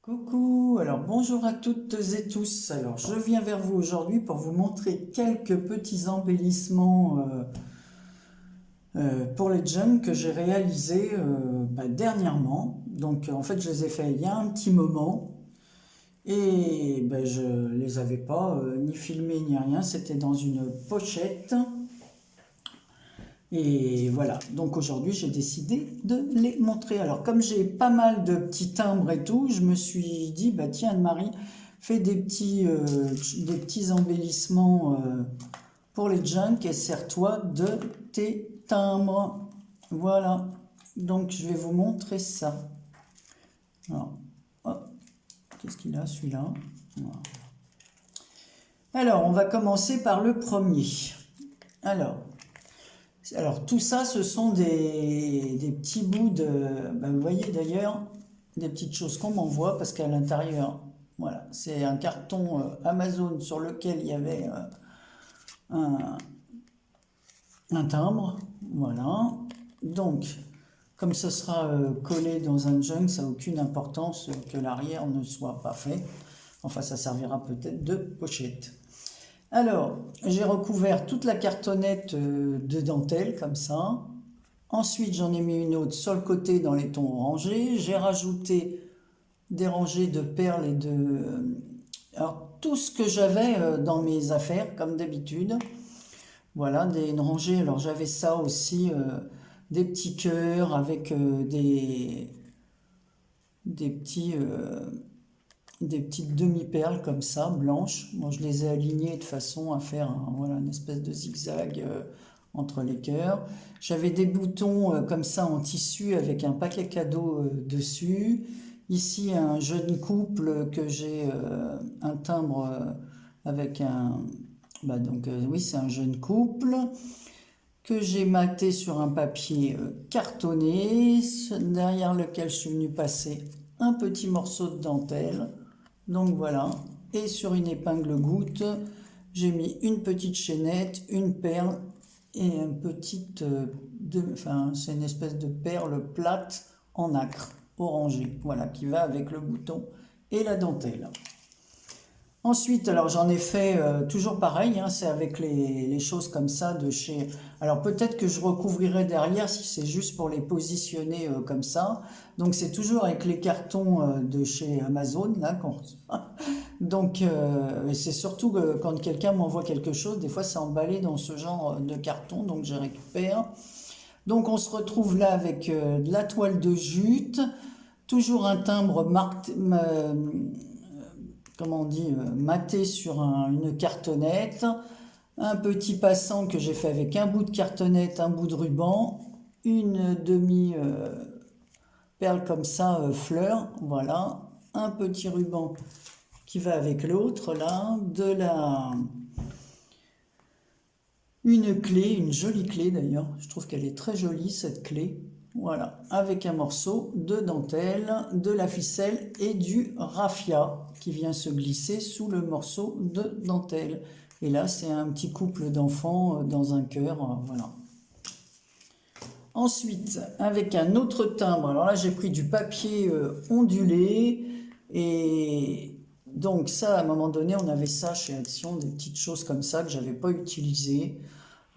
Coucou, alors bonjour à toutes et tous. Alors je viens vers vous aujourd'hui pour vous montrer quelques petits embellissements pour les jumps que j'ai réalisés dernièrement. Donc en fait je les ai faits il y a un petit moment et je les avais pas ni filmés ni rien. C'était dans une pochette. Et voilà, donc aujourd'hui j'ai décidé de les montrer. Alors comme j'ai pas mal de petits timbres et tout, je me suis dit, bah tiens Anne-Marie, fais des petits embellissements pour les junks et sers-toi de tes timbres. Voilà, donc je vais vous montrer ça. Alors, hop, qu'est-ce qu'il a celui-là? Voilà. Alors on va commencer par le premier. Alors, tout ça, ce sont des petits bouts de... vous voyez d'ailleurs, des petites choses qu'on m'envoie parce qu'à l'intérieur, voilà, c'est un carton Amazon sur lequel il y avait un, un timbre. Voilà. Donc, comme ce sera collé dans un junk, ça n'a aucune importance que l'arrière ne soit pas fait. Enfin, ça servira peut-être de pochette. Alors, j'ai recouvert toute la cartonnette de dentelle, comme ça. Ensuite, j'en ai mis une autre sur le côté dans les tons orangés. J'ai rajouté des rangées de perles et de... alors, tout ce que j'avais dans mes affaires, comme d'habitude. Voilà, une rangée. Alors, j'avais ça aussi, des petits cœurs avec des petits... des petites demi-perles comme ça, blanches. Moi, je les ai alignées de façon à faire voilà, une espèce de zigzag entre les cœurs. J'avais des boutons comme ça en tissu avec un paquet cadeau dessus. Ici, un jeune couple que j'ai un timbre avec un... oui, c'est un jeune couple que j'ai maté sur un papier cartonné, derrière lequel je suis venu passer un petit morceau de dentelle. Donc voilà, et sur une épingle goutte, j'ai mis une petite chaînette, une perle et une petite, c'est une espèce de perle plate en nacre orangée, voilà, qui va avec le bouton et la dentelle. Ensuite, alors j'en ai fait toujours pareil, hein, c'est avec les choses comme ça de chez... Alors peut-être que je recouvrirai derrière si c'est juste pour les positionner comme ça. Donc c'est toujours avec les cartons de chez Amazon, là, donc c'est surtout que quand quelqu'un m'envoie quelque chose, des fois c'est emballé dans ce genre de carton, donc je récupère. Donc on se retrouve là avec de la toile de jute, toujours un timbre comment on dit, maté sur une cartonnette, un petit passant que j'ai fait avec un bout de cartonnette, un bout de ruban, une demi-perle comme ça, fleur, voilà, un petit ruban qui va avec l'autre, là, une clé, une jolie clé d'ailleurs, je trouve qu'elle est très jolie cette clé, voilà, avec un morceau de dentelle, de la ficelle et du raffia qui vient se glisser sous le morceau de dentelle. Et là, c'est un petit couple d'enfants dans un cœur, voilà. Ensuite, avec un autre timbre, alors là, j'ai pris du papier ondulé et donc ça, à un moment donné, on avait ça chez Action, des petites choses comme ça que j'avais pas utilisées.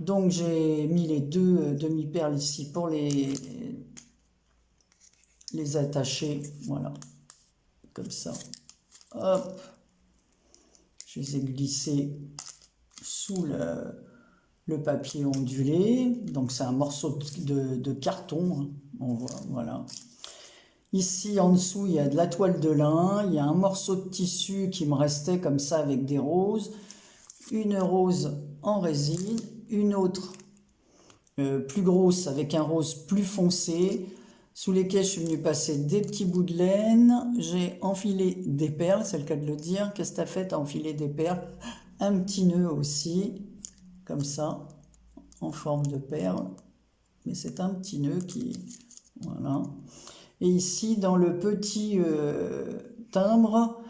Donc j'ai mis les deux demi-perles ici pour les attacher, voilà, comme ça. Hop, je les ai glissés sous le papier ondulé. Donc c'est un morceau de carton, hein. On voit, voilà. Ici en dessous, il y a de la toile de lin, il y a un morceau de tissu qui me restait comme ça avec des roses, une rose en résine, une autre plus grosse avec un rose plus foncé, sous lesquels je suis venu passer des petits bouts de laine. J'ai enfilé des perles, c'est le cas de le dire. Qu'est-ce que tu as fait? Tu as enfilé des perles. Un petit nœud aussi, comme ça, en forme de perle. Mais c'est un petit nœud qui... Voilà. Et ici, dans le petit timbre,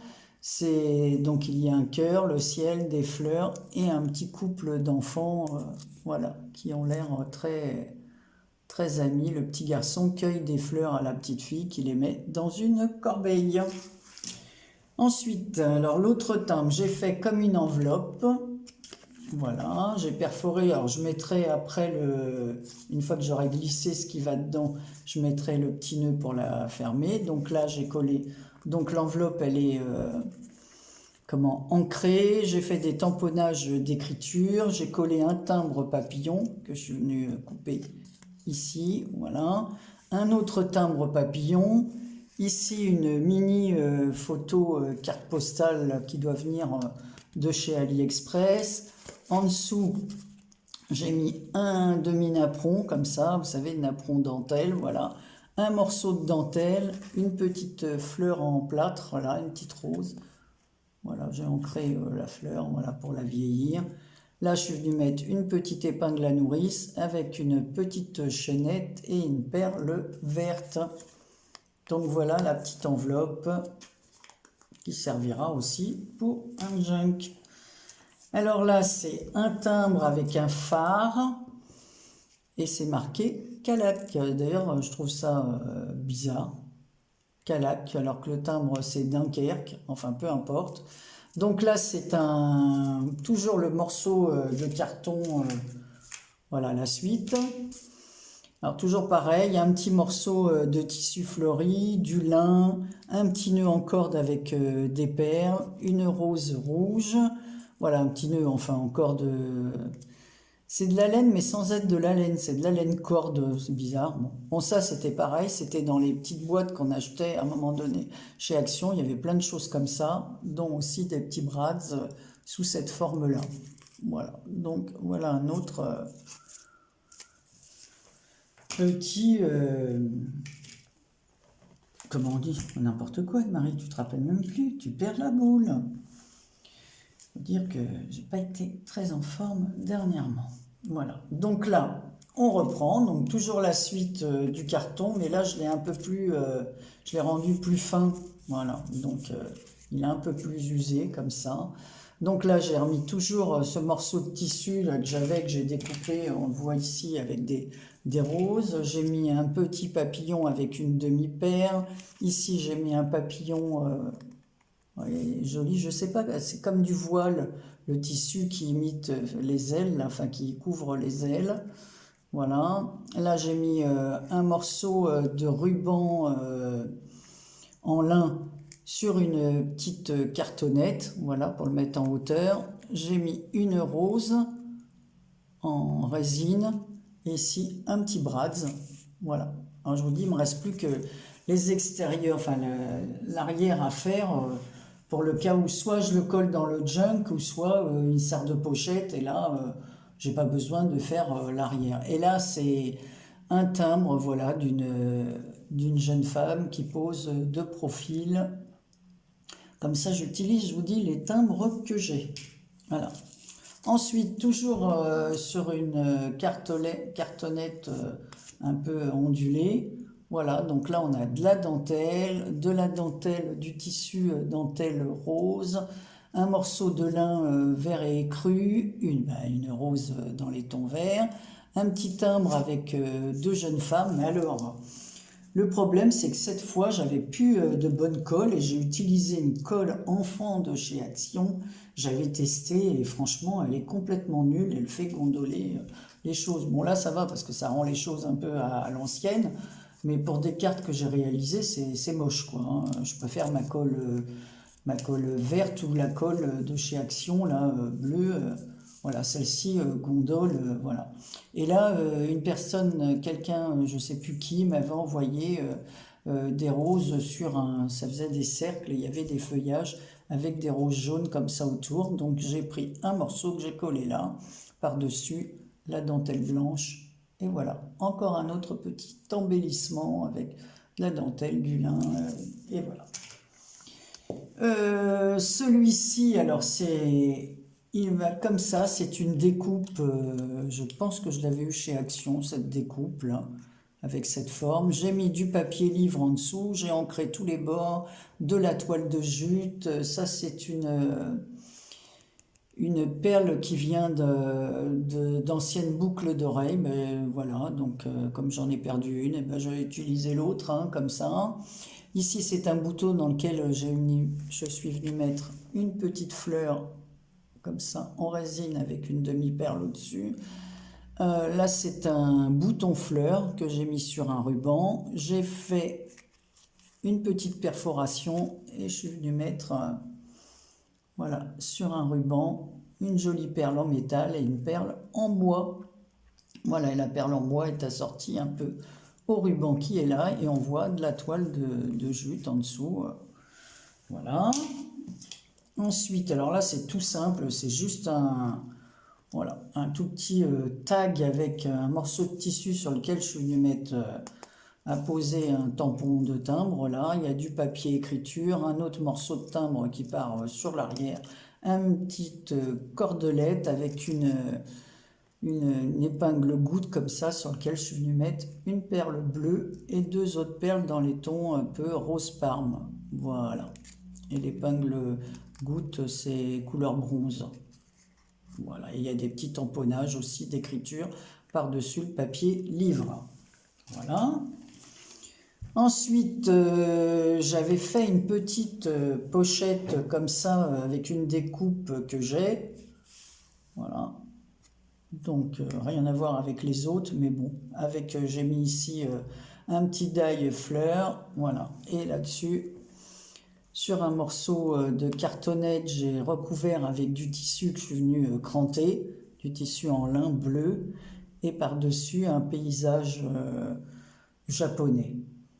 donc il y a un cœur, le ciel, des fleurs et un petit couple d'enfants, voilà, qui ont l'air très, très amis. Le petit garçon cueille des fleurs à la petite fille qui les met dans une corbeille. Ensuite, alors l'autre timbre, j'ai fait comme une enveloppe. Voilà, j'ai perforé. Alors je mettrai après une fois que j'aurai glissé ce qui va dedans, je mettrai le petit nœud pour la fermer. Donc là, j'ai collé. Donc l'enveloppe, elle est ancrée. J'ai fait des tamponnages d'écriture. J'ai collé un timbre papillon que je suis venu couper ici. Voilà, un autre timbre papillon. Ici, une mini photo carte postale qui doit venir de chez AliExpress. En dessous, j'ai mis un demi-napperon, comme ça, vous savez, napperon dentelle, voilà. Un morceau de dentelle, une petite fleur en plâtre, voilà, une petite rose. Voilà, j'ai ancré la fleur, voilà, pour la vieillir. Là, je suis venu mettre une petite épingle à nourrice avec une petite chaînette et une perle verte. Donc voilà la petite enveloppe qui servira aussi pour un junk. Alors là, c'est un timbre avec un phare et c'est marqué Calac. D'ailleurs, je trouve ça bizarre. Calac, alors que le timbre c'est Dunkerque, enfin peu importe. Donc là, c'est toujours le morceau de carton, voilà la suite. Alors toujours pareil, il y a un petit morceau de tissu fleuri, du lin, un petit nœud en corde avec des perles, une rose rouge, voilà un petit nœud enfin encore de... C'est de la laine mais sans être de la laine, c'est de la laine corde, c'est bizarre. Bon ça c'était pareil, c'était dans les petites boîtes qu'on achetait à un moment donné chez Action, il y avait plein de choses comme ça, dont aussi des petits brads sous cette forme-là. Voilà, donc voilà un autre... petit, comment on dit, n'importe quoi, Marie, tu te rappelles même plus, tu perds la boule. Faut dire que j'ai pas été très en forme dernièrement. Voilà, donc là, on reprend, donc toujours la suite du carton, mais là je l'ai un peu plus, je l'ai rendu plus fin, voilà, donc il est un peu plus usé comme ça. Donc là j'ai remis toujours ce morceau de tissu là, que j'ai découpé, on le voit ici avec des roses. J'ai mis un petit papillon avec une demi-perle. Ici j'ai mis un papillon joli, je sais pas, c'est comme du voile, le tissu qui imite les ailes, enfin qui couvre les ailes. Voilà, là j'ai mis un morceau de ruban en lin sur une petite cartonnette, voilà, pour le mettre en hauteur. J'ai mis une rose en résine, et ici un petit brads, voilà. Alors je vous dis, il me reste plus que les extérieurs, enfin l'arrière à faire, pour le cas où soit je le colle dans le junk, ou soit il sert de pochette, et là, j'ai pas besoin de faire l'arrière. Et là, c'est un timbre, voilà, d'une jeune femme qui pose de profil. Comme ça, j'utilise, je vous dis, les timbres que j'ai. Voilà. Ensuite, toujours sur une cartonnette un peu ondulée. Voilà, donc là, on a de la dentelle, du tissu dentelle rose, un morceau de lin vert et écru, une rose dans les tons verts, un petit timbre avec deux jeunes femmes. Mais alors, le problème, c'est que cette fois, j'avais plus de bonne colle et j'ai utilisé une colle enfant de chez Action. J'avais testé et franchement, elle est complètement nulle. Elle fait gondoler les choses. Bon, là, ça va parce que ça rend les choses un peu à l'ancienne. Mais pour des cartes que j'ai réalisées, c'est moche, quoi, hein. Je préfère ma colle verte ou la colle de chez Action, là, bleue. Voilà, celle-ci, gondole, voilà. Et là, une personne, quelqu'un, je ne sais plus qui, m'avait envoyé des roses sur ça faisait des cercles, il y avait des feuillages avec des roses jaunes comme ça autour. Donc j'ai pris un morceau que j'ai collé là, par-dessus la dentelle blanche. Et voilà, encore un autre petit embellissement avec la dentelle, du lin, et voilà. Celui-ci, alors il va comme ça, c'est une découpe, je pense que je l'avais eu chez Action, cette découpe là, avec cette forme. J'ai mis du papier livre en dessous, j'ai ancré tous les bords, de la toile de jute. Ça c'est une perle qui vient d'anciennes boucles d'oreilles. Mais voilà, donc comme j'en ai perdu une, et ben, je vais utiliser l'autre, hein, comme ça. Ici, c'est un bouton dans lequel je suis venu mettre une petite fleur, comme ça, en résine, avec une demi-perle au-dessus. Là, c'est un bouton fleur que j'ai mis sur un ruban. J'ai fait une petite perforation et je suis venu mettre, voilà, sur un ruban, une jolie perle en métal et une perle en bois. Voilà, et la perle en bois est assortie un peu au ruban qui est là et on voit de la toile de jute en dessous. Voilà. Ensuite, alors là, c'est tout simple, c'est juste voilà, un tout petit tag avec un morceau de tissu sur lequel je suis venu mettre à poser un tampon de timbre. Là, il y a du papier écriture, un autre morceau de timbre qui part sur l'arrière, une petite cordelette avec une épingle goutte comme ça sur lequel je suis venu mettre une perle bleue et deux autres perles dans les tons un peu rose parme. Voilà. Et l'épingle goutte, c'est couleur bronze. Voilà, et il y a des petits tamponnages aussi d'écriture par-dessus le papier livre. Voilà. Ensuite, j'avais fait une petite pochette comme ça avec une découpe que j'ai. Voilà. Donc, rien à voir avec les autres, mais bon, j'ai mis ici un petit die fleur. Voilà. Et là-dessus, sur un morceau de cartonnette, j'ai recouvert avec du tissu que je suis venu cranter, du tissu en lin bleu, et par-dessus un paysage japonais.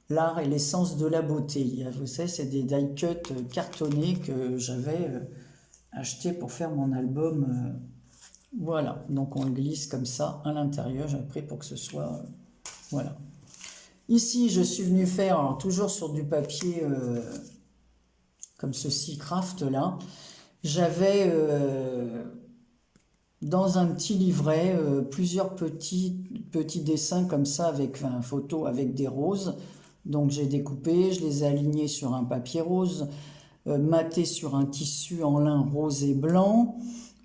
L'art et l'essence de la beauté. Vous savez, c'est des die-cut cartonnés que j'avais achetés pour faire mon album. Voilà, donc on le glisse comme ça à l'intérieur. J'ai pris pour que ce soit... voilà. Ici, je suis venu faire, alors toujours sur du papier... comme ceci, craft là, j'avais dans un petit livret plusieurs petits dessins comme ça avec une photo avec des roses. Donc j'ai découpé, je les ai alignés sur un papier rose, maté sur un tissu en lin rose et blanc.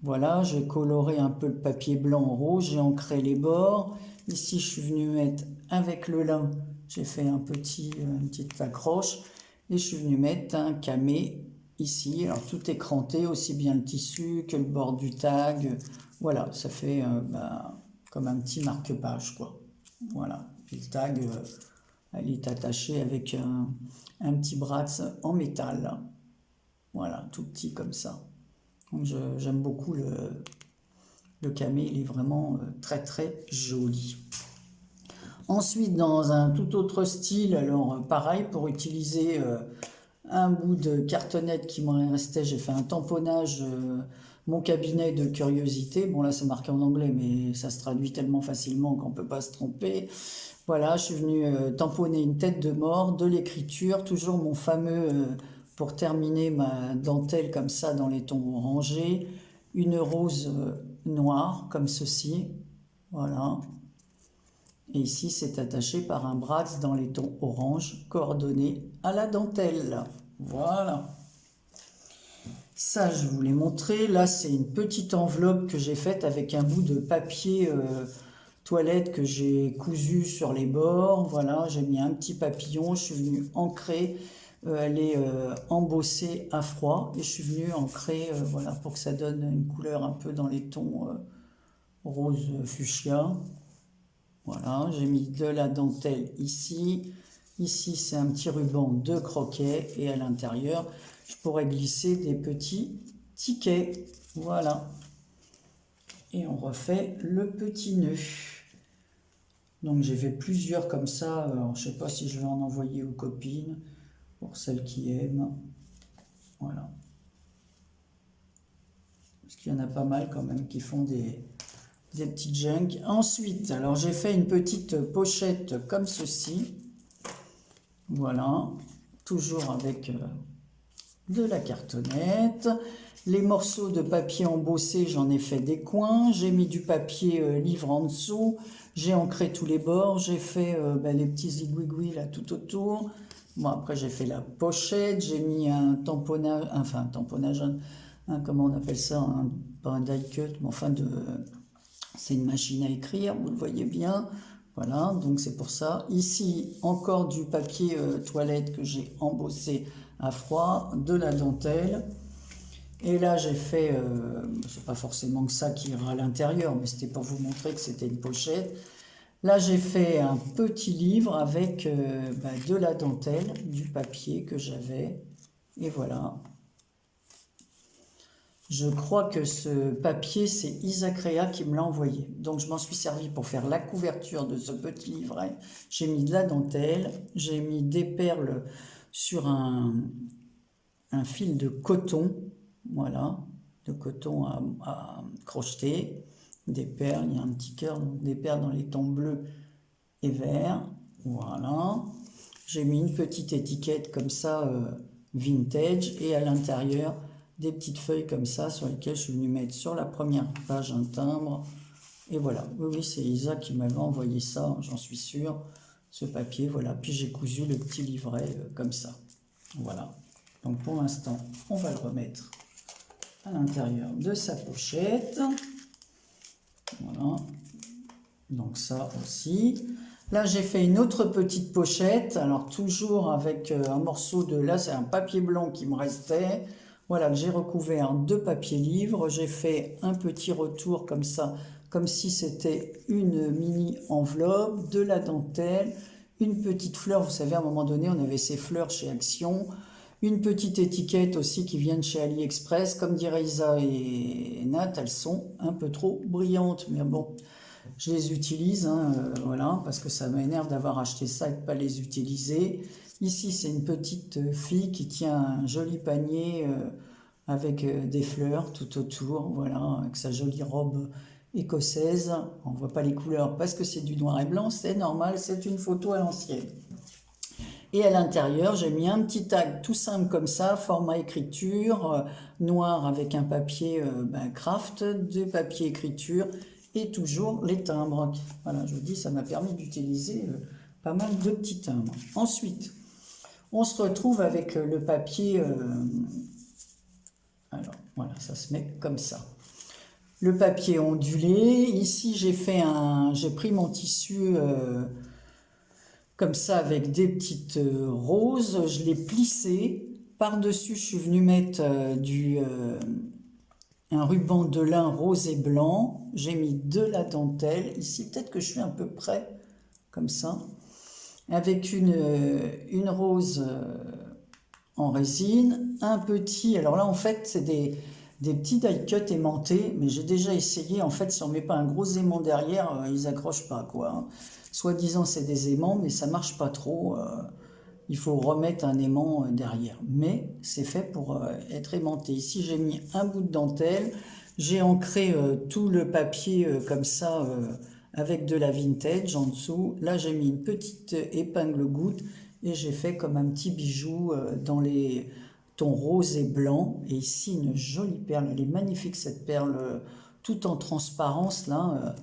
Voilà, j'ai coloré un peu le papier blanc en rose, j'ai ancré les bords. Ici, je suis venu mettre avec le lin, j'ai fait une petite accroche. Et je suis venu mettre un camé ici. Alors tout est cranté, aussi bien le tissu que le bord du tag. Voilà, ça fait comme un petit marque-page, quoi. Voilà, puis le tag, elle est attachée avec un petit brasse en métal. Voilà, tout petit comme ça. Donc j'aime beaucoup le camé, il est vraiment très très joli. Ensuite, dans un tout autre style, alors pareil, pour utiliser un bout de cartonnette qui m'en restait, j'ai fait un tamponnage, mon cabinet de curiosité. Bon là c'est marqué en anglais, mais ça se traduit tellement facilement qu'on ne peut pas se tromper. Voilà, je suis venu tamponner une tête de mort, de l'écriture, toujours mon fameux, pour terminer ma dentelle comme ça dans les tons orangés, une rose noire comme ceci. Voilà. Et ici, c'est attaché par un brasse dans les tons orange, coordonné à la dentelle. Voilà. Ça, je vous l'ai montré. Là, c'est une petite enveloppe que j'ai faite avec un bout de papier toilette que j'ai cousu sur les bords. Voilà, j'ai mis un petit papillon. Je suis venu ancrer. Elle est embossée à froid. Et je suis venu ancrer, voilà, pour que ça donne une couleur un peu dans les tons rose fuchsia. Voilà, j'ai mis de la dentelle ici. Ici, c'est un petit ruban de croquet. Et à l'intérieur, je pourrais glisser des petits tickets. Voilà. Et on refait le petit nœud. Donc, j'ai fait plusieurs comme ça. Alors, je ne sais pas si je vais en envoyer aux copines, pour celles qui aiment. Voilà. Parce qu'il y en a pas mal quand même qui font des petites junk. Ensuite, alors j'ai fait une petite pochette comme ceci. Voilà, toujours avec de la cartonnette. Les morceaux de papier embossé, j'en ai fait des coins. J'ai mis du papier livre en dessous. J'ai ancré tous les bords. J'ai fait les petits zigouigouis là tout autour. Bon, après j'ai fait la pochette. J'ai mis un tamponnage, comment on appelle ça, pas un die cut, mais enfin c'est une machine à écrire, vous le voyez bien. Voilà, donc c'est pour ça. Ici, encore du papier toilette que j'ai embossé à froid, de la dentelle. Et là, j'ai fait, c'est pas forcément que ça qui ira à l'intérieur, mais c'était pour vous montrer que c'était une pochette. Là, j'ai fait un petit livre avec de la dentelle, du papier que j'avais. Et voilà. Je crois que ce papier, c'est Isaac Rea qui me l'a envoyé. Donc, je m'en suis servi pour faire la couverture de ce petit livret. J'ai mis de la dentelle, j'ai mis des perles sur un fil de coton, voilà, de coton à crocheter, des perles, il y a un petit cœur, donc des perles dans les tons bleus et verts, voilà. J'ai mis une petite étiquette comme ça, vintage, et à l'intérieur, des petites feuilles comme ça sur lesquelles je suis venu mettre sur la première page un timbre. Et voilà, oui, c'est Isa qui m'avait envoyé ça, j'en suis sûr, ce papier, voilà. Puis j'ai cousu le petit livret comme ça, voilà. Donc pour l'instant, on va le remettre à l'intérieur de sa pochette. Voilà, donc ça aussi. Là, j'ai fait une autre petite pochette, alors toujours avec un morceau de... Là, c'est un papier blanc qui me restait. Voilà, que j'ai recouvert de papier livre. J'ai fait un petit retour comme ça, comme si c'était une mini enveloppe, de la dentelle, une petite fleur. Vous savez, à un moment donné, on avait ces fleurs chez Action. Une petite étiquette aussi qui vient de chez AliExpress. Comme dirait Isa et Nat, elles sont un peu trop brillantes. Mais bon, je les utilise, voilà, parce que ça m'énerve d'avoir acheté ça et de ne pas les utiliser. Ici, c'est une petite fille qui tient un joli panier avec des fleurs tout autour, voilà, avec sa jolie robe écossaise. On ne voit pas les couleurs parce que c'est du noir et blanc, c'est normal, c'est une photo à l'ancienne. Et à l'intérieur, j'ai mis un petit tag tout simple comme ça, format écriture, noir avec un papier craft, de papier écriture, et toujours les timbres. Voilà, je vous dis, ça m'a permis d'utiliser pas mal de petits timbres. Ensuite, on se retrouve avec le papier... alors, voilà, ça se met comme ça. Le papier ondulé. Ici, j'ai pris mon tissu comme ça avec des petites roses. Je l'ai plissé. Par-dessus, je suis venu mettre un ruban de lin rose et blanc. J'ai mis de la dentelle. Ici, peut-être que je suis un peu près, comme ça. Avec une rose en résine. Un petit... Alors là, en fait, c'est des petits die cut aimantés. Mais j'ai déjà essayé. En fait, si on ne met pas un gros aimant derrière, ils n'accrochent pas, quoi. Soi-disant, c'est des aimants, mais ça ne marche pas trop. Il faut remettre un aimant derrière. Mais c'est fait pour être aimanté. Ici, j'ai mis un bout de dentelle. J'ai ancré tout le papier comme ça avec de la vintage en dessous. Là, j'ai mis une petite épingle goutte et j'ai fait comme un petit bijou dans les tons rose et blanc. Et ici, une jolie perle. Elle est magnifique, cette perle, tout en transparence, là.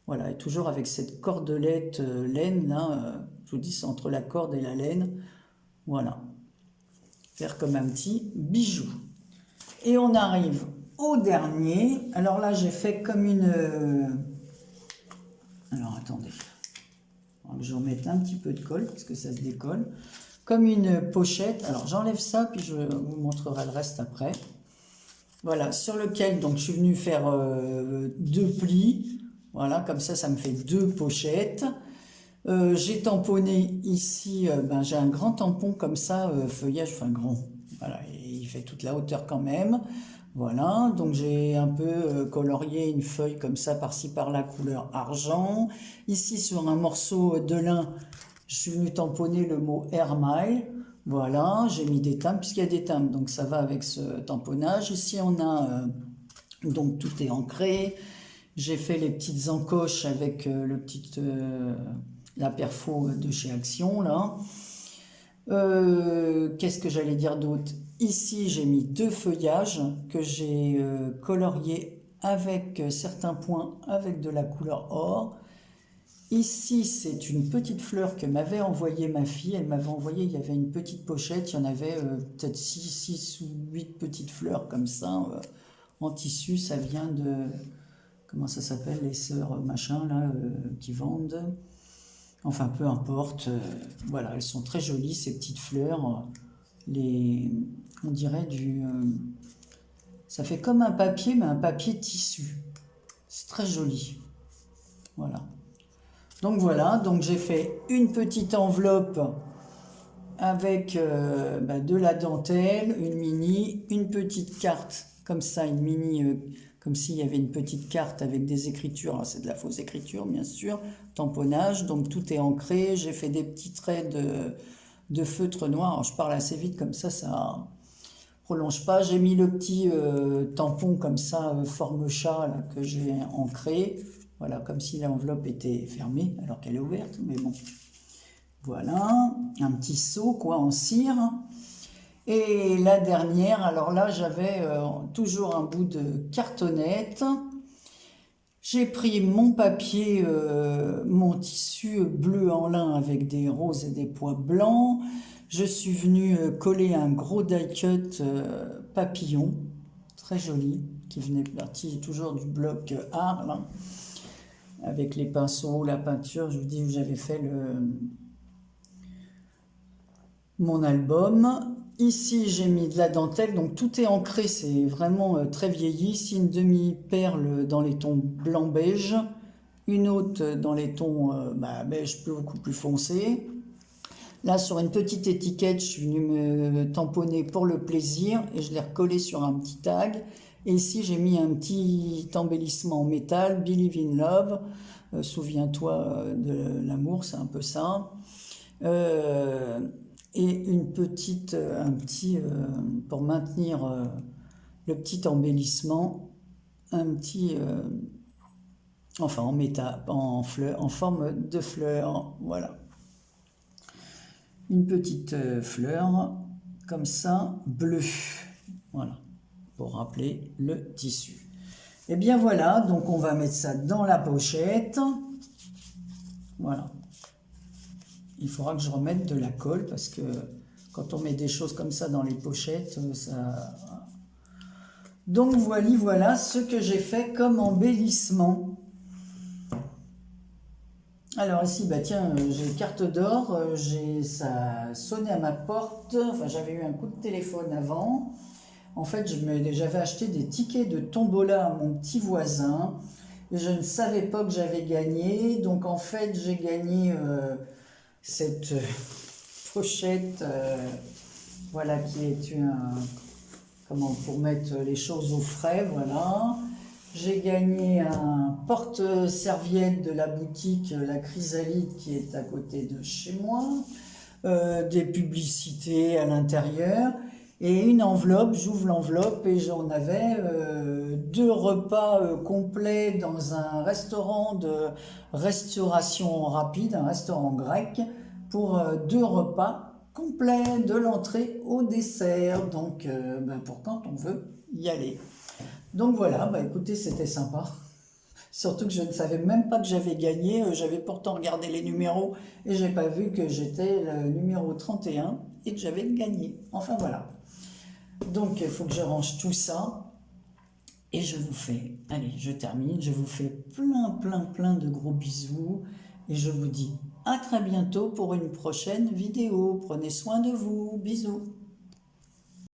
Voilà, et toujours avec cette cordelette laine, là. Je vous dis, c'est entre la corde et la laine. Voilà. Faire comme un petit bijou. Et on arrive au dernier. Alors là, j'ai fait comme une... Alors, attendez. Je vais remettre un petit peu de colle, parce que ça se décolle. Comme une pochette. Alors, j'enlève ça, puis je vous montrerai le reste après. Voilà, sur lequel, donc, je suis venu faire 2 plis. Voilà, comme ça me fait 2 pochettes. J'ai tamponné ici, j'ai un grand tampon comme ça, feuillage, enfin grand, voilà, et il fait toute la hauteur quand même, voilà, donc j'ai un peu colorié une feuille comme ça, par-ci par-là, couleur argent. Ici, sur un morceau de lin, je suis venu tamponner le mot Air Mile, voilà, j'ai mis des timbres, puisqu'il y a des timbres, donc ça va avec ce tamponnage. Ici, on a, donc tout est ancré. J'ai fait les petites encoches avec la perfo de chez Action, là. Qu'est-ce que j'allais dire d'autre? Ici, j'ai mis 2 feuillages que j'ai coloriés avec certains points avec de la couleur or. Ici, c'est une petite fleur que m'avait envoyée ma fille. Elle m'avait envoyé, il y avait une petite pochette, il y en avait peut-être 6 ou 8 petites fleurs comme ça. en tissu, ça vient de, comment ça s'appelle, les sœurs machin là, qui vendent. Enfin, peu importe, voilà, elles sont très jolies, ces petites fleurs. On dirait ça fait comme un papier, mais un papier tissu. C'est très joli. Voilà. Donc j'ai fait une petite enveloppe avec de la dentelle, une mini, une petite carte, comme ça, une mini, comme s'il y avait une petite carte avec des écritures. Alors, c'est de la fausse écriture, bien sûr, tamponnage, donc tout est ancré. J'ai fait des petits traits de feutre noir. Alors, je parle assez vite, comme ça prolonge pas. J'ai mis le petit tampon comme ça, forme chat, là, que j'ai ancré. Voilà, comme si l'enveloppe était fermée, alors qu'elle est ouverte, mais bon. Voilà, un petit seau, quoi, en cire. Et la dernière, alors là, j'avais toujours un bout de cartonnette. J'ai pris mon papier, mon tissu bleu en lin avec des roses et des pois blancs. Je suis venue coller un gros die-cut papillon, très joli, qui venait parti toujours du bloc art, là, avec les pinceaux, la peinture. Je vous dis où j'avais fait mon album. Ici, j'ai mis de la dentelle, donc tout est ancré, c'est vraiment très vieilli. Ici, une demi-perle dans les tons blanc-beige, une autre dans les tons beige beaucoup plus foncé. Là, sur une petite étiquette, je suis venue me tamponner pour le plaisir et je l'ai recollé sur un petit tag. Et ici, j'ai mis un petit embellissement en métal, Believe in Love, souviens-toi de l'amour, c'est un peu ça. Et une petite, pour maintenir le petit embellissement, un petit, enfin en métal, en fleur, en forme de fleur, voilà. Une petite fleur, comme ça, bleue, voilà, pour rappeler le tissu. Et bien voilà, donc on va mettre ça dans la pochette, voilà. Il faudra que je remette de la colle parce que quand on met des choses comme ça dans les pochettes, ça... Donc voilà ce que j'ai fait comme embellissement. Alors ici, tiens, j'ai carte d'or, ça a sonné à ma porte, enfin j'avais eu un coup de téléphone avant. En fait, j'avais acheté des tickets de tombola à mon petit voisin et je ne savais pas que j'avais gagné. Donc en fait, j'ai gagné... cette pochette, voilà, qui est pour mettre les choses au frais, voilà. J'ai gagné un porte-serviette de la boutique La Chrysalide qui est à côté de chez moi, des publicités à l'intérieur et une enveloppe. J'ouvre l'enveloppe et j'en avais 2 repas complets dans un restaurant de restauration rapide, un restaurant grec, pour 2 repas complets de l'entrée au dessert. Donc pour quand on veut y aller. Donc voilà, écoutez, c'était sympa. Surtout que je ne savais même pas que j'avais gagné. J'avais pourtant regardé les numéros et j'ai pas vu que j'étais le numéro 31 et que j'avais gagné. Enfin voilà. Donc il faut que je range tout ça. Et je vous fais, allez, je termine. Je vous fais plein de gros bisous. Et je vous dis à très bientôt pour une prochaine vidéo. Prenez soin de vous. Bisous.